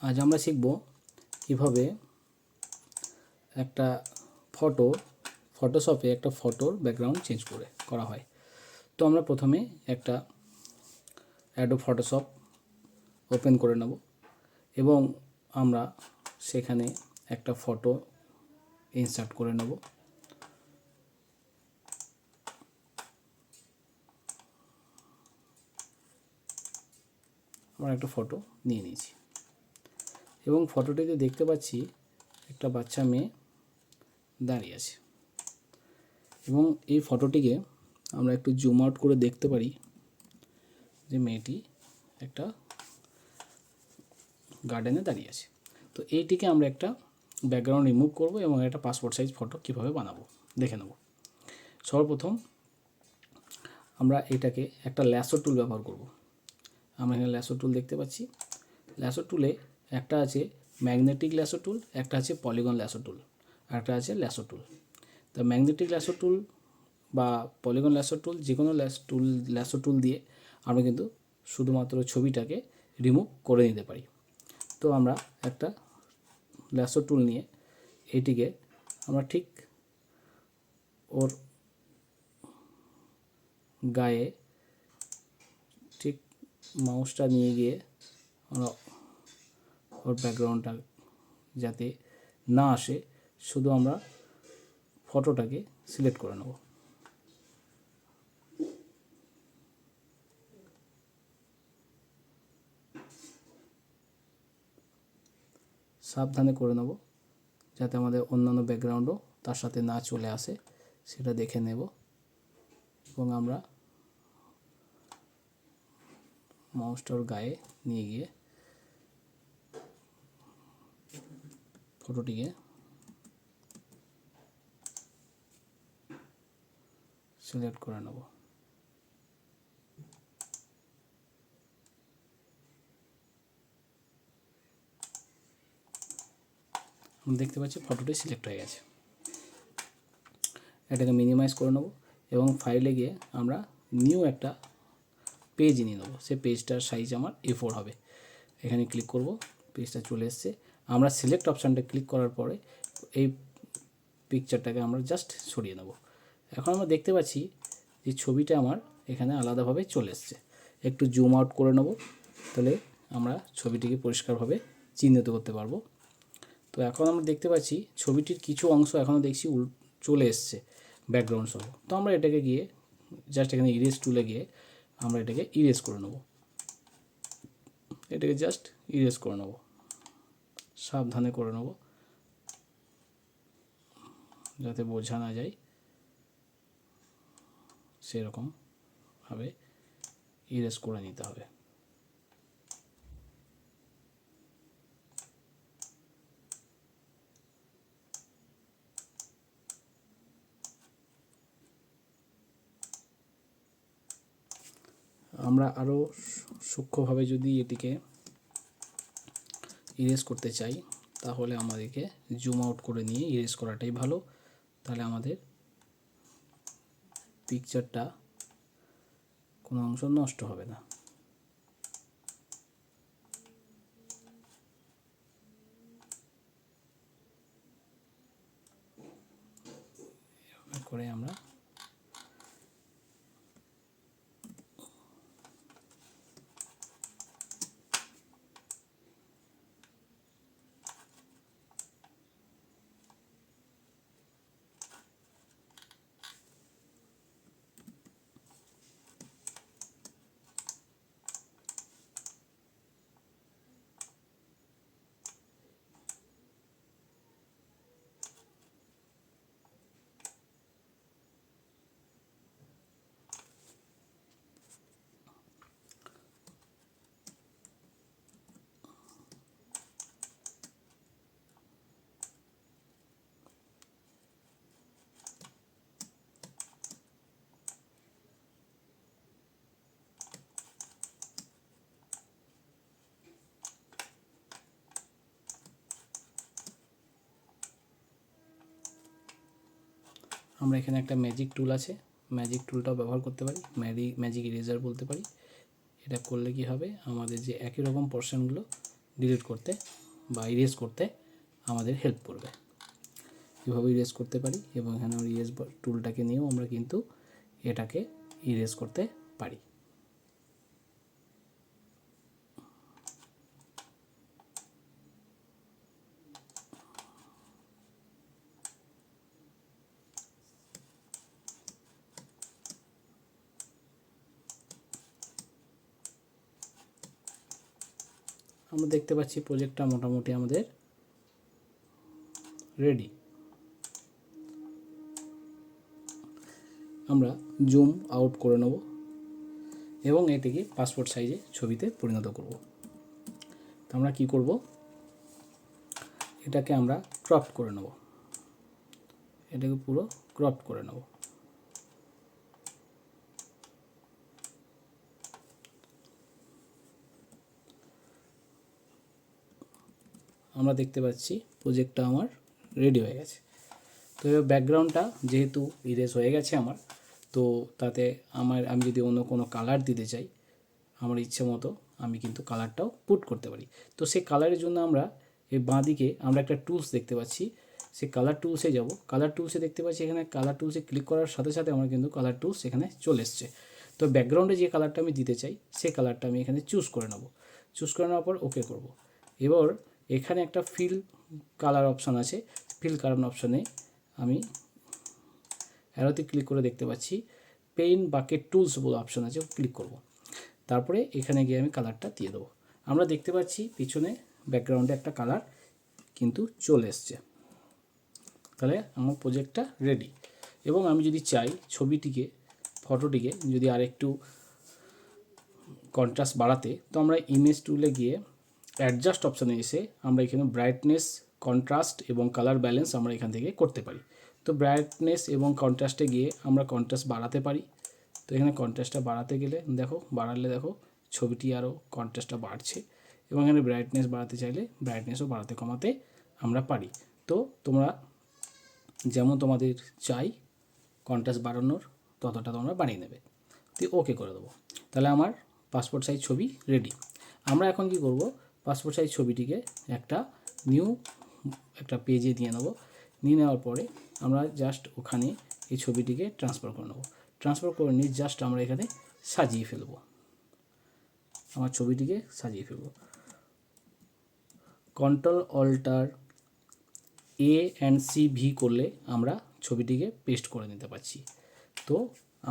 আজ আমরা শিখব কীভাবে একটা ফটোশপে একটা ফটোর ব্যাকগ্রাউন্ড চেঞ্জ করা হয়। তো আমরা প্রথমে একটা অ্যাডোব ফটোশপ ওপেন করে নেব এবং আমরা সেখানে একটা ফটো ইনসার্ট করে নেব। আমরা একটা ফটো নিয়ে নিয়েছি এবং ফটোটিতে দেখতে পাচ্ছি একটা বাচ্চা মেয়ে দাঁড়িয়ে আছে এবং এই ফটোটিকে আমরা একটু জুম আউট করে দেখতে পারি যে মেয়েটি একটা গার্ডেনে দাঁড়িয়ে আছে। তো এইটিকে আমরা একটা ব্যাকগ্রাউন্ড রিমুভ করব এবং একটা পাসপোর্ট সাইজ ফটো কীভাবে বানাবো দেখে নেব। সর্বপ্রথম আমরা এটাকে একটা ল্যাসো টুল ব্যবহার করব। আমরা এখানে ল্যাসো টুল দেখতে পাচ্ছি। ল্যাসো টুলে একটা আছে ম্যাগনেটিক ল্যাসো টুল, একটা আছে পলিগন ল্যাসো টুল, আর একটা আছে ল্যাসো টুল। তো ম্যাগনেটিক ল্যাসো টুল বা পলিগন ল্যাসো টুল যে কোনো ল্যাসো টুল দিয়ে আমরা কিন্তু শুধুমাত্র ছবিটাকে রিমুভ করে নিতে পারি। তো আমরা একটা ল্যাসো টুল নিয়ে এইটিকে আমরা ঠিক ওর গায়ে ঠিক মাউসটা নিয়ে গিয়ে আমরা ওর ব্যাকগ্রাউন্ডটা যাতে না আসে শুধু আমরা ফটোটাকে সিলেক্ট করে নেব। সাবধানে করে নেব যাতে আমাদের অন্যান্য ব্যাকগ্রাউন্ডও তার সাথে না চলে আসে সেটা দেখে নেব এবং আমরা মাউসটার গায়ে নিয়ে গিয়ে ফটোটিকে সিলেক্ট করে নেব। আমরা দেখতে পাচ্ছি ফটোটি সিলেক্ট হয়ে গেছে। এটাকে মিনিমাইজ করে নেব এবং ফাইলে গিয়ে আমরা নিউ একটা পেজ নিয়ে নেব। সেই পেজটার সাইজ আমার A4 হবে। এখানে ক্লিক করব, পেজটা চলে এসছে। আমরা সিলেক্ট অপশানটা ক্লিক করার পরে এই পিকচারটাকে আমরা জাস্ট সরিয়ে নেব। এখন আমরা দেখতে পাচ্ছি যে ছবিটা আমার এখানে আলাদাভাবে চলে এসছে। একটু জুম আউট করে নেব, তাহলে আমরা ছবিটিকে পরিষ্কারভাবে চিহ্নিত করতে পারবো। তো এখন আমরা দেখতে পাচ্ছি ছবিটির কিছু অংশ এখনও দেখছি চলে এসছে ব্যাকগ্রাউন্ড সহ। তো আমরা এটাকে গিয়ে জাস্ট এখানে ইরেজ টুলে গিয়ে আমরা এটাকে ইরেজ করে নেব। এটাকে জাস্ট ইরেজ করে নেব, সাবধানে করে নেব যাতে বোঝা না যায় সেরকমভাবে ইরেজ করে নিতে হবে। আমরা আরও সূক্ষ্মভাবে যদি এটিকে ইরেজ করতে চাই তাহলে আমাদেরকে জুম আউট করে নিয়ে ইরেজ করাটাই ভালো। তাহলে আমাদের পিকচারটা কোনো অংশ নষ্ট হবে না। এভাবে করে আমরা এখানে একটা ম্যাজিক টুল আছে, ম্যাজিক টুলটাও ব্যবহার করতে পারি, ম্যাজিক ইরেজার বলতে পারি। এটা করলে কি হবে, আমাদের যে একই রকম পোর্শনগুলো ডিলিট করতে বা ইরেজ করতে আমাদের হেল্প করবে। কীভাবে ইরেজ করতে পারি, এবং এখানে আমরা ইরেজ টুলটাকে নিয়েও আমরা কিন্তু এটাকে ইরেজ করতে পারি। আমরা দেখতে পাচ্ছি প্রজেক্টটা মোটামুটি আমাদের রেডি। আমরা জুম আউট করে নেব এবং এটিকে পাসপোর্ট সাইজে ছবিতে পরিণত করব। তো আমরা কি করব, এটাকে আমরা ক্রপ করে নেব, এটাকে পুরো ক্রপ করে নেব। আমরা দেখতে পাচ্ছি প্রজেক্টটা আমার রেডি হয়ে গেছে। তো এবার ব্যাকগ্রাউন্ডটা যেহেতু ইরেজ হয়ে গেছে আমার, তো তাতে আমি যদি অন্য কোনো কালার দিতে চাই, আমার ইচ্ছে মতো আমি কিন্তু কালারটাও পুট করতে পারি। তো সেই কালারের জন্য আমরা এই বাঁদিকে আমরা একটা টুলস দেখতে পাচ্ছি, সেই কালার টুলসে যাব। কালার টুলসে দেখতে পাচ্ছি এখানে কালার টুলসে ক্লিক করার সাথে সাথে আমার কিন্তু কালার টুলস এখানে চলে এসছে। তো ব্যাকগ্রাউন্ডে যে কালারটা আমি দিতে চাই সেই কালারটা আমি এখানে চুজ করে নেব। চুজ করে নেওয়ার পর ওকে করব। এবার এখানে একটা ফিল কালার অপশান আছে, ফিল কালার অপশানে আমি অ্যারোতে ক্লিক করে দেখতে পাচ্ছি পেইন্ট বাকেট টুলস বলে অপশান আছে, ক্লিক করব। তারপরে এখানে গিয়ে আমি কালারটা দিয়ে দেবো। আমরা দেখতে পাচ্ছি পিছনে ব্যাকগ্রাউন্ডে একটা কালার কিন্তু চলে এসছে। তাহলে আমার প্রজেক্টটা রেডি। এবং আমি যদি চাই ছবিটিকে, ফটোটিকে যদি আর একটু কন্ট্রাস্ট বাড়াতে, তো আমরা ইমেজ টুলে গিয়ে অ্যাডজাস্ট অপশানে এসে আমরা এখানে ব্রাইটনেস, কন্ট্রাস্ট এবং কালার ব্যালেন্স আমরা এখান থেকে করতে পারি। তো ব্রাইটনেস এবং কন্ট্রাস্টে গিয়ে আমরা কন্ট্রাস্ট বাড়াতে পারি। তো এখানে কন্ট্রাস্টটা বাড়াতে গেলে বাড়ালে দেখো ছবিটি আরও কন্ট্রাস্টটা বাড়ছে, এবং এখানে ব্রাইটনেস বাড়াতে চাইলে ব্রাইটনেসও বাড়াতে কমাতে আমরা পারি। তো তোমরা যেমন তোমাদের চাই কন্ট্রাস্ট বাড়ানোর ততটা তোমরা বাড়িয়ে নেবে। তো ওকে করে দেবো। তাহলে আমার পাসপোর্ট সাইজ ছবি রেডি। আমরা এখন কি করব, পাসপোর্ট সাইজ ছবিটিকে একটা একটা পেজে দিয়ে নেব। নিয়ে নেওয়ার পরে আমরা জাস্ট ওখানে এই ছবিটিকে ট্রান্সফার করে নেব। ট্রান্সফার করে নিয়ে জাস্ট আমরা এখানে সাজিয়ে ফেলব, আমার ছবিটিকে সাজিয়ে ফেলব। Control alt A and C V করলে আমরা ছবিটিকে পেস্ট করে নিতে পারছি। তো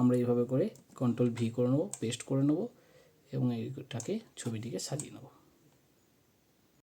আমরা এইভাবে করে কন্ট্রোল ভি করে নেব, পেস্ট করে নেব এবং এইটাকে ছবিটিকে সাজিয়ে নেব।